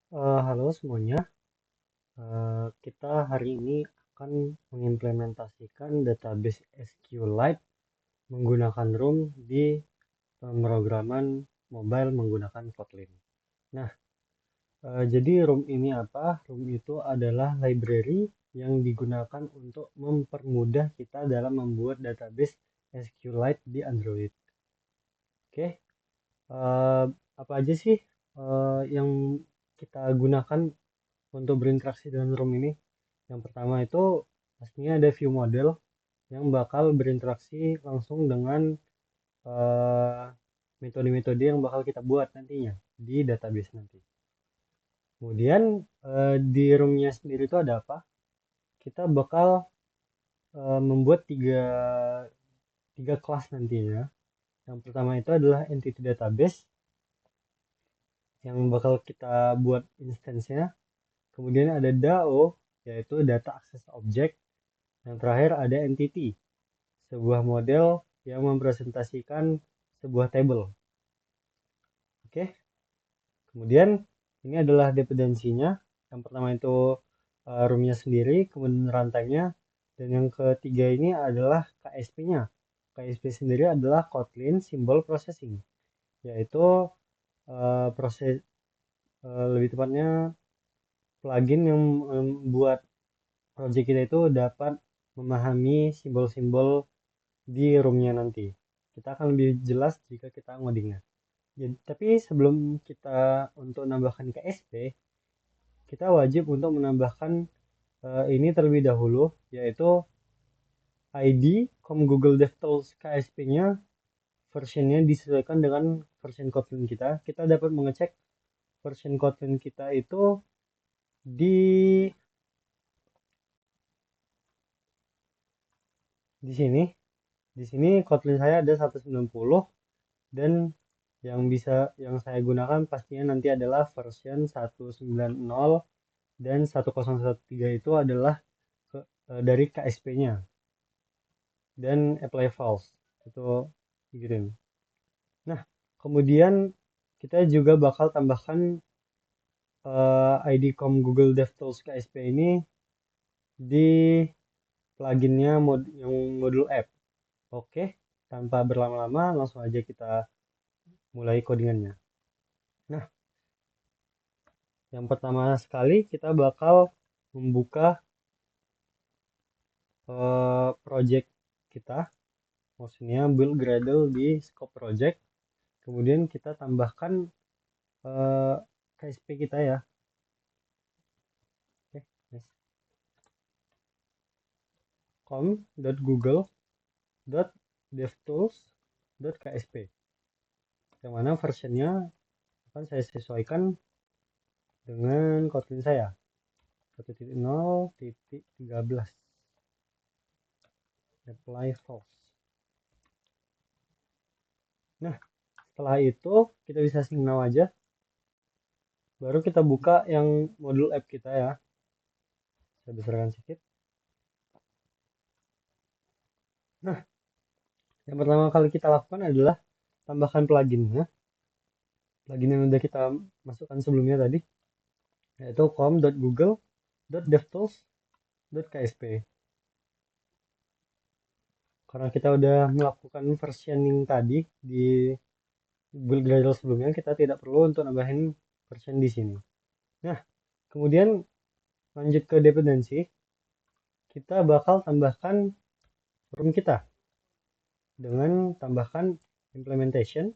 Halo semuanya. Kita hari ini akan mengimplementasikan database SQLite menggunakan Room di pemrograman mobile menggunakan Kotlin. Nah, jadi Room ini apa? Room itu adalah library yang digunakan untuk mempermudah kita dalam membuat database SQLite di Android. Oke, eh, apa aja sih yang kita gunakan untuk berinteraksi dengan Room ini? Yang pertama itu pastinya ada view model yang bakal berinteraksi langsung dengan eh, metode-metode yang bakal kita buat nantinya di database nanti. Kemudian di roomnya sendiri itu ada apa? Kita bakal membuat tiga kelas nantinya. Yang pertama itu adalah entity database yang bakal kita buat instance-nya. Kemudian ada DAO, yaitu data access object. Yang terakhir ada entity, sebuah model yang mempresentasikan sebuah table. Oke, kemudian ini adalah dependensinya. Yang pertama itu roomnya sendiri, kemudian rantainya, dan yang ketiga ini adalah KSP-nya. KSP sendiri adalah Kotlin Symbol Processing, yaitu proses lebih tepatnya plugin yang membuat project kita itu dapat memahami simbol-simbol di roomnya nanti. Kita akan lebih jelas jika kita ngodingnya. Jadi, tapi sebelum kita untuk menambahkan KSP, kita wajib untuk menambahkan ini terlebih dahulu, yaitu ID Google DevTools KSP-nya versionnya disesuaikan dengan version Kotlin kita. Kita dapat mengecek version Kotlin kita itu di di sini. Di sini Kotlin saya ada 190 dan yang saya gunakan pastinya nanti adalah version 190 dan 1013 itu adalah dari KSP-nya dan apply false itu green. Nah, kemudian kita juga bakal tambahkan ID Google DevTools KSP ini di pluginnya yang modul app. Oke, tanpa berlama-lama langsung aja kita mulai codingannya. Nah, yang pertama sekali kita bakal membuka project kita, maksudnya build Gradle di scope project. Kemudian kita tambahkan KSP kita ya. Oke, next. com.google.devtools.ksp, yang mana versionnya akan saya sesuaikan dengan Kotlin saya 1.0.13 apply false. Nah, setelah itu kita bisa sing now aja, baru kita buka yang modul app kita ya. Saya besarkan sedikit. Nah, yang pertama kali kita lakukan adalah tambahkan pluginnya. Plugin yang udah kita masukkan sebelumnya tadi, yaitu com.google.devtools.ksp. Karena kita udah melakukan versioning tadi di build Gradle sebelumnya, kita tidak perlu untuk nambahin version di sini. Nah, kemudian lanjut ke dependensi, kita bakal tambahkan room kita dengan tambahkan implementation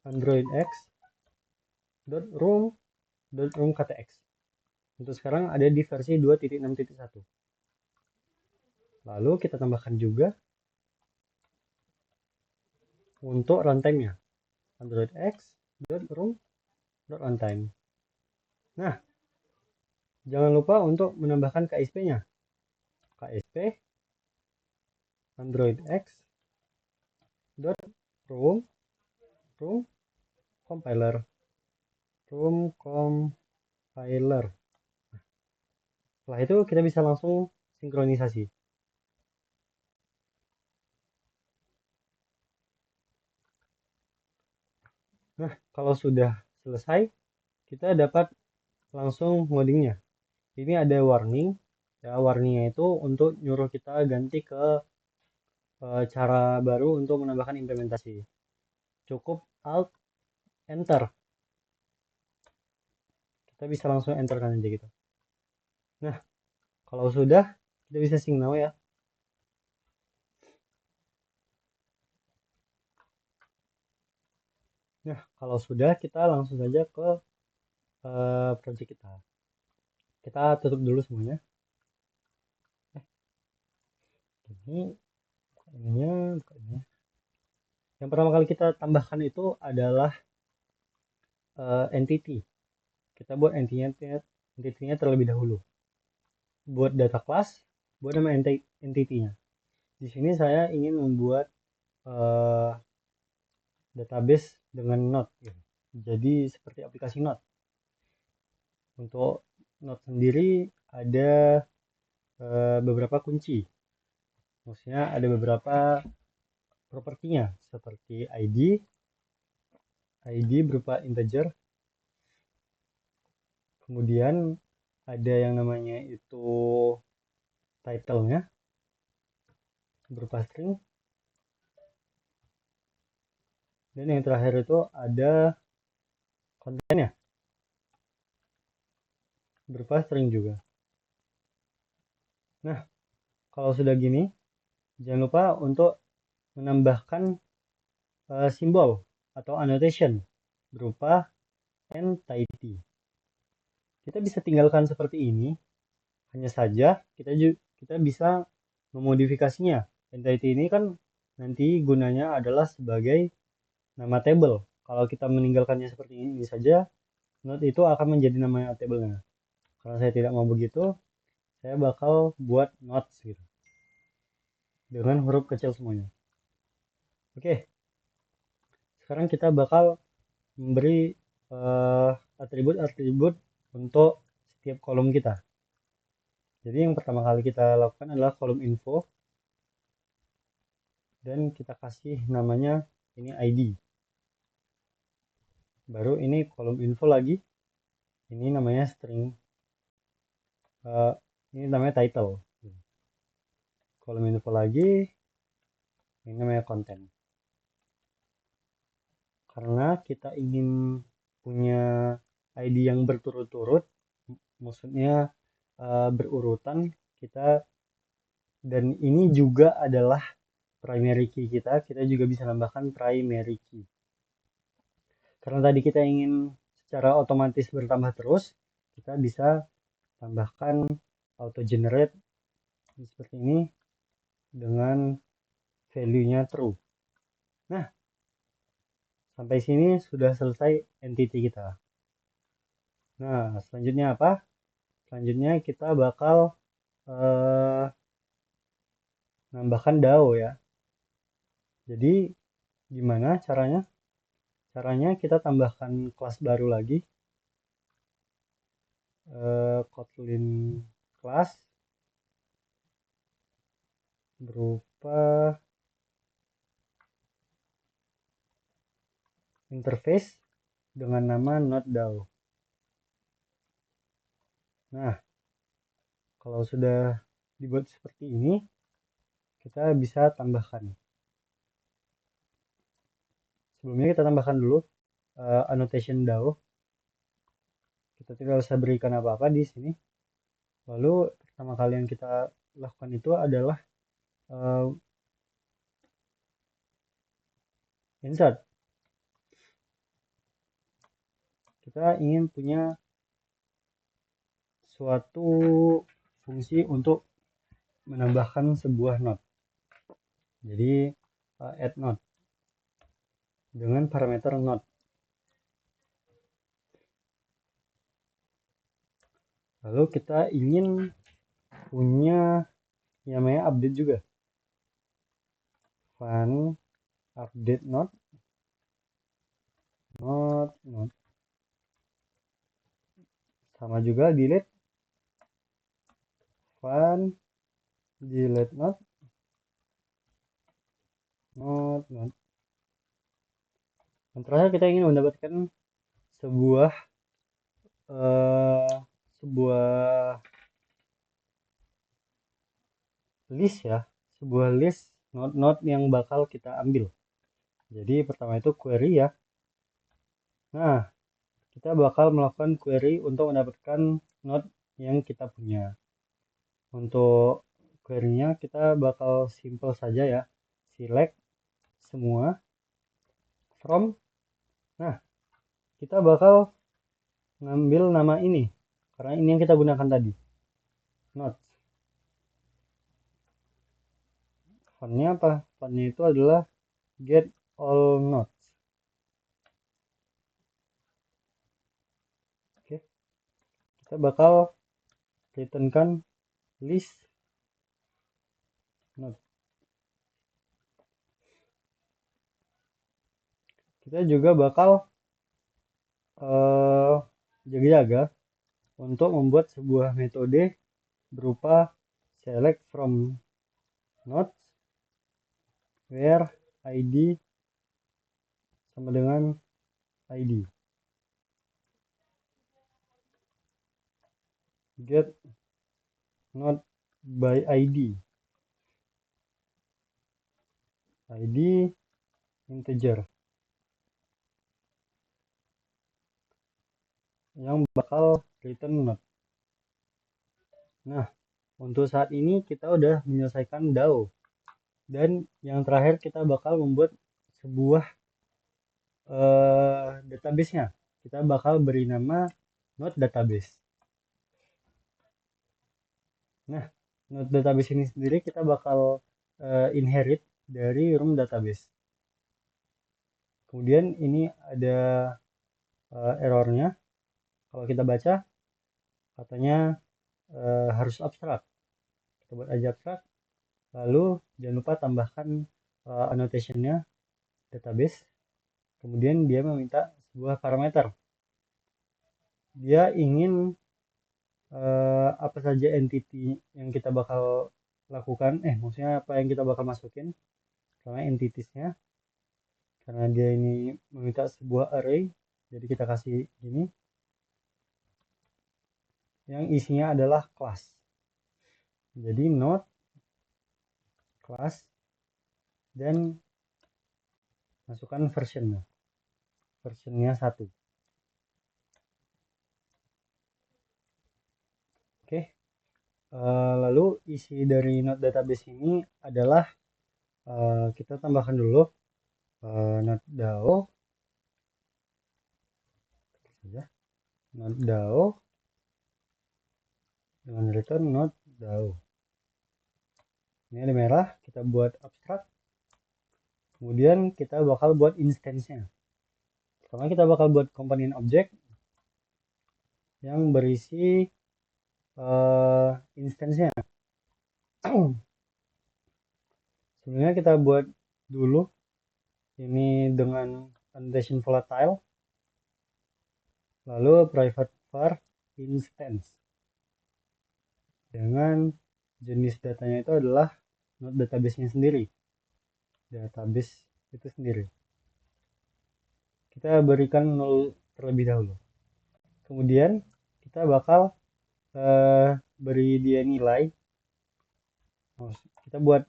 androidx.room.room.ktx. Untuk sekarang ada di versi 2.6.1. Lalu kita tambahkan juga untuk runtime-nya androidx.room.runtime. Nah, jangan lupa untuk menambahkan KSP-nya. KSP androidx.room compiler. Setelah itu kita bisa langsung sinkronisasi. Nah, kalau sudah selesai, kita dapat langsung ngodingnya. Ini ada warning, ya warningnya itu untuk nyuruh kita ganti ke cara baru untuk menambahkan implementasi. Cukup Alt Enter, kita bisa langsung enterkan aja gitu. Nah, kalau sudah, kita bisa sync now ya. Nah, kalau sudah, kita langsung saja ke project kita. Kita tutup dulu semuanya. Ini, ininya, buka ini. Yang pertama kali kita tambahkan itu adalah entity. Kita buat entity-nya terlebih dahulu. Buat data class, buat nama entity-nya. Di sini saya ingin membuat database dengan Node. Ya. Jadi seperti aplikasi Node. Untuk Node sendiri ada beberapa kunci. Maksudnya ada beberapa propertinya seperti ID berupa integer, kemudian ada yang namanya itu title-nya berupa string, dan yang terakhir itu ada kontennya berupa string juga. Nah, kalau sudah gini, jangan lupa untuk menambahkan simbol atau annotation berupa entity. Kita bisa tinggalkan seperti ini, hanya saja kita bisa memodifikasinya. Entity ini kan nanti gunanya adalah sebagai nama table. Kalau kita meninggalkannya seperti ini saja, node itu akan menjadi nama table-nya. Kalau saya tidak mau begitu, saya bakal buat nodes gitu. Dengan huruf kecil semuanya. Oke. Sekarang kita bakal memberi atribut-atribut untuk setiap kolom kita. Jadi yang pertama kali kita lakukan adalah kolom info. Dan kita kasih namanya ini ID. Baru ini kolom info lagi. Ini namanya string. Ini namanya title. Kolom info lagi. Ini namanya konten. Karena kita ingin punya ID yang berturut-turut, maksudnya berurutan, kita, dan ini juga adalah primary key kita juga bisa tambahkan primary key. Karena tadi kita ingin secara otomatis bertambah terus, kita bisa tambahkan auto generate seperti ini dengan value-nya true. Nah, sampai sini sudah selesai entity kita. Nah, selanjutnya apa? Selanjutnya kita bakal nambahkan DAO ya. Jadi gimana caranya? Caranya kita tambahkan kelas baru lagi, Kotlin class berupa interface dengan nama node.dao. Nah, kalau sudah dibuat seperti ini, kita bisa tambahkan. Sebelumnya kita tambahkan dulu annotation DAO. Kita tidak usah berikan apa-apa di sini. Lalu pertama kali yang kita lakukan itu adalah insert. Kita ingin punya suatu fungsi untuk menambahkan sebuah node. Jadi add node dengan parameter node. Lalu kita ingin punya yang namanya update juga. Fun update node. Node. Sama juga delete. Fun delete node. Node. Yang terakhir kita ingin mendapatkan sebuah eh, sebuah list ya, sebuah list node-node yang bakal kita ambil. Jadi pertama itu query ya. Nah, kita bakal melakukan query untuk mendapatkan node yang kita punya. Untuk query-nya kita bakal simple saja ya. Select semua from. Nah, kita bakal ngambil nama ini karena ini yang kita gunakan tadi. Nodes. Fontnya apa? Fontnya itu adalah get all nodes. Oke, kita bakal returnkan list node. Kita juga bakal jaga-jaga untuk membuat sebuah metode berupa select from nodes where id sama dengan id. Get node by id. id integer yang bakal return node. Nah, untuk saat ini kita udah menyelesaikan DAO. Dan yang terakhir kita bakal membuat sebuah database-nya. Kita bakal beri nama node database. Nah, node database ini sendiri kita bakal inherit dari room database. Kemudian ini ada errornya. Kalau kita baca, katanya harus abstrak. Kita buat aja abstrak. Lalu jangan lupa tambahkan annotation-nya database. Kemudian dia meminta sebuah parameter. Dia ingin apa saja entity yang kita bakal lakukan, maksudnya apa yang kita bakal masukin, karena entitiesnya, karena dia ini meminta sebuah array, jadi kita kasih ini, yang isinya adalah class. Jadi node class dan masukkan versionnya 1. Oke, lalu isi dari node database ini adalah kita tambahkan dulu node DAO saja, node DAO dengan return node DAO. Ini ada merah, kita buat abstrak. Kemudian kita bakal buat instance-nya. Pertama kita bakal buat komponen objek yang berisi instance-nya. Sebenarnya kita buat dulu ini dengan annotation volatile, lalu private var instance dengan jenis datanya itu adalah node database-nya sendiri, database itu sendiri. Kita berikan 0 terlebih dahulu. Kemudian kita bakal beri dia nilai. Kita buat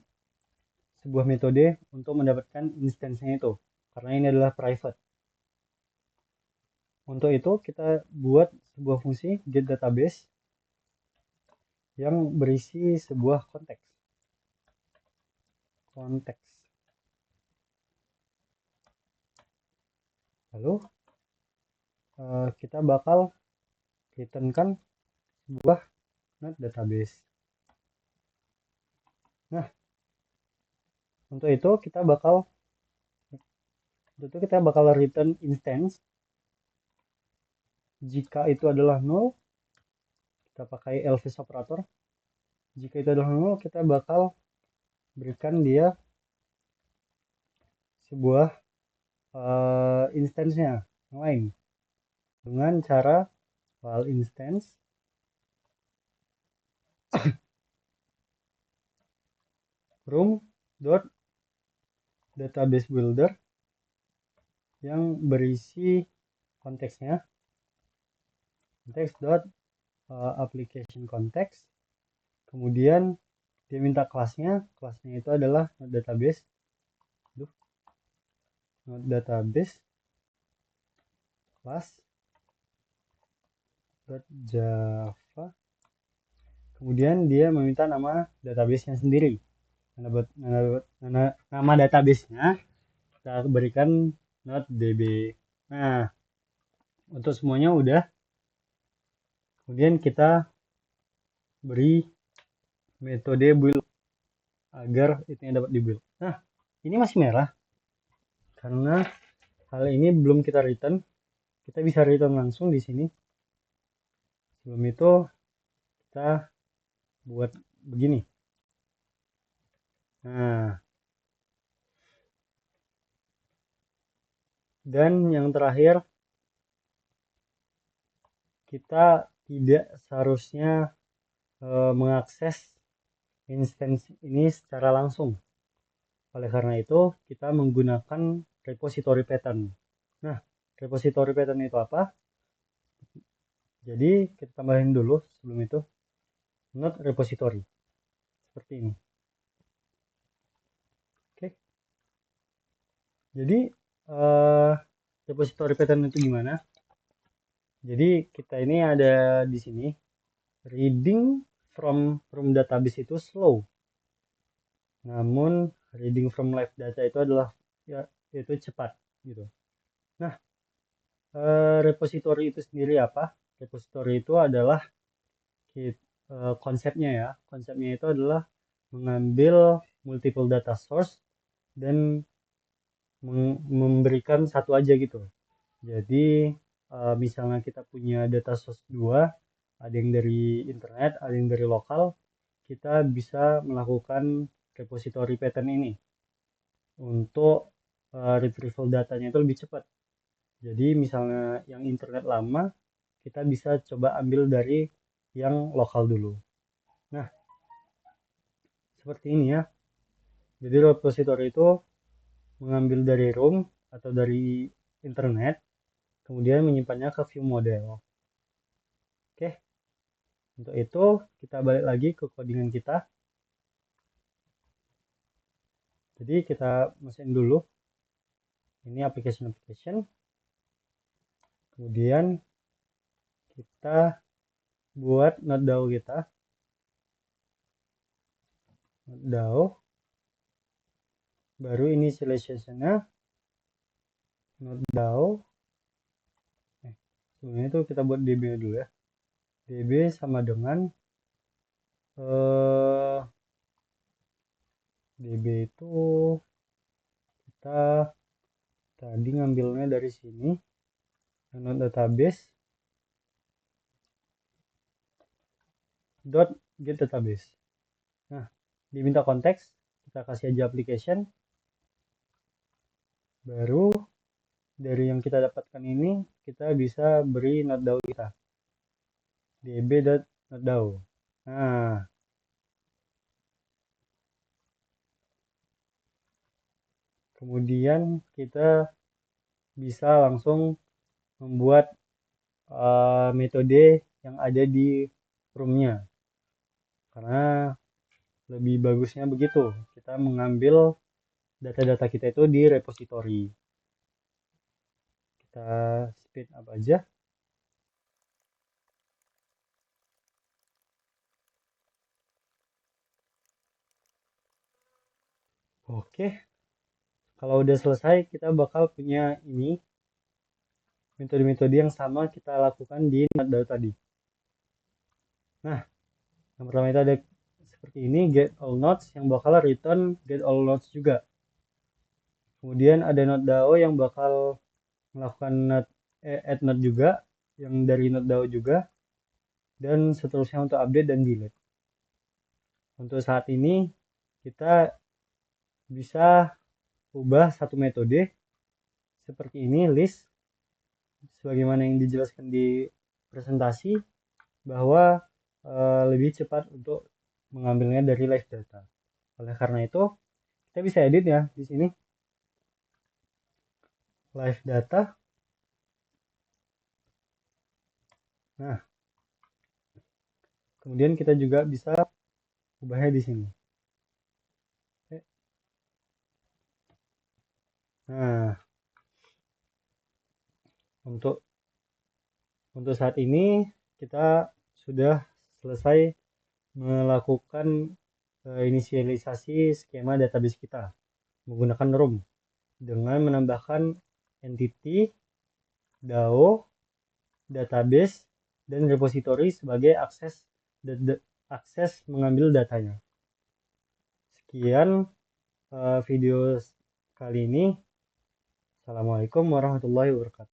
sebuah metode untuk mendapatkan instance-nya itu, karena ini adalah private. Untuk itu kita buat sebuah fungsi get database yang berisi sebuah konteks. Lalu kita bakal returnkan sebuah node database. Nah, untuk itu kita bakal return instance. Jika itu adalah null, kita pakai else operator. Jika itu adalah null, kita bakal berikan dia sebuah instance-nya yang lain dengan cara file instance room dot database builder yang berisi konteksnya, application context. Kemudian dia minta kelasnya itu adalah node database, class .java. Kemudian dia meminta nama database-nya sendiri. Nama database-nya kita berikan node.db. Nah, untuk semuanya udah. Kemudian kita beri metode build agar itu dapat dibuild. Nah, ini masih merah karena hal ini belum kita return. Kita bisa return langsung di sini. Sebelum itu kita buat begini. Nah, dan yang terakhir, kita tidak seharusnya mengakses instance ini secara langsung. Oleh karena itu, kita menggunakan repository pattern. Nah, repository pattern itu apa? Jadi, kita tambahin dulu sebelum itu node repository. Seperti ini. Oke. Jadi, repository pattern itu gimana? Jadi, kita ini ada di sini. Reading from database itu slow. Namun, reading from live data itu adalah itu cepat gitu. Nah, repository itu sendiri apa? Repository itu adalah konsepnya ya. Konsepnya itu adalah mengambil multiple data source dan memberikan satu aja gitu. Jadi misalnya kita punya data source 2, ada yang dari internet, ada yang dari lokal, kita bisa melakukan repository pattern ini untuk retrieval datanya itu lebih cepat. Jadi misalnya yang internet lama, kita bisa coba ambil dari yang lokal dulu. Nah, seperti ini ya. Jadi repository itu mengambil dari room atau dari internet, kemudian menyimpannya ke view model. Oke, untuk itu kita balik lagi ke codingan kita. Jadi kita masukin dulu. Ini application. Kemudian kita buat node DAO kita. Node DAO. Baru initialization-nya node DAO. Sebelumnya itu kita buat db dulu ya. db sama dengan db itu kita tadi ngambilnya dari sini, node database .get database. Nah, diminta konteks, kita kasih aja application. Baru dari yang kita dapatkan ini, kita bisa beri node DAO kita. db.node.dao. Nah, kemudian kita bisa langsung membuat metode yang ada di room-nya. Karena lebih bagusnya begitu. Kita mengambil data-data kita itu di repository. Kita speed up aja. Oke. Kalau udah selesai, kita bakal punya ini metode-metode yang sama kita lakukan di node tadi. Nah, yang pertama itu ada seperti ini, get all nodes yang bakal return get all nodes juga. Kemudian ada node DAO yang bakal melakukan add node juga, yang dari node DAO juga, dan seterusnya untuk update dan delete. Untuk saat ini kita bisa ubah satu metode seperti ini, list, sebagaimana yang dijelaskan di presentasi, bahwa lebih cepat untuk mengambilnya dari live data. Oleh karena itu, kita bisa edit ya di sini. live data. Nah, kemudian kita juga bisa ubahnya di sini. Nah, untuk saat ini kita sudah selesai melakukan inisialisasi skema database kita menggunakan room dengan menambahkan entity, DAO, database, dan repository sebagai akses mengambil datanya. Sekian video kali ini. Assalamualaikum warahmatullahi wabarakatuh.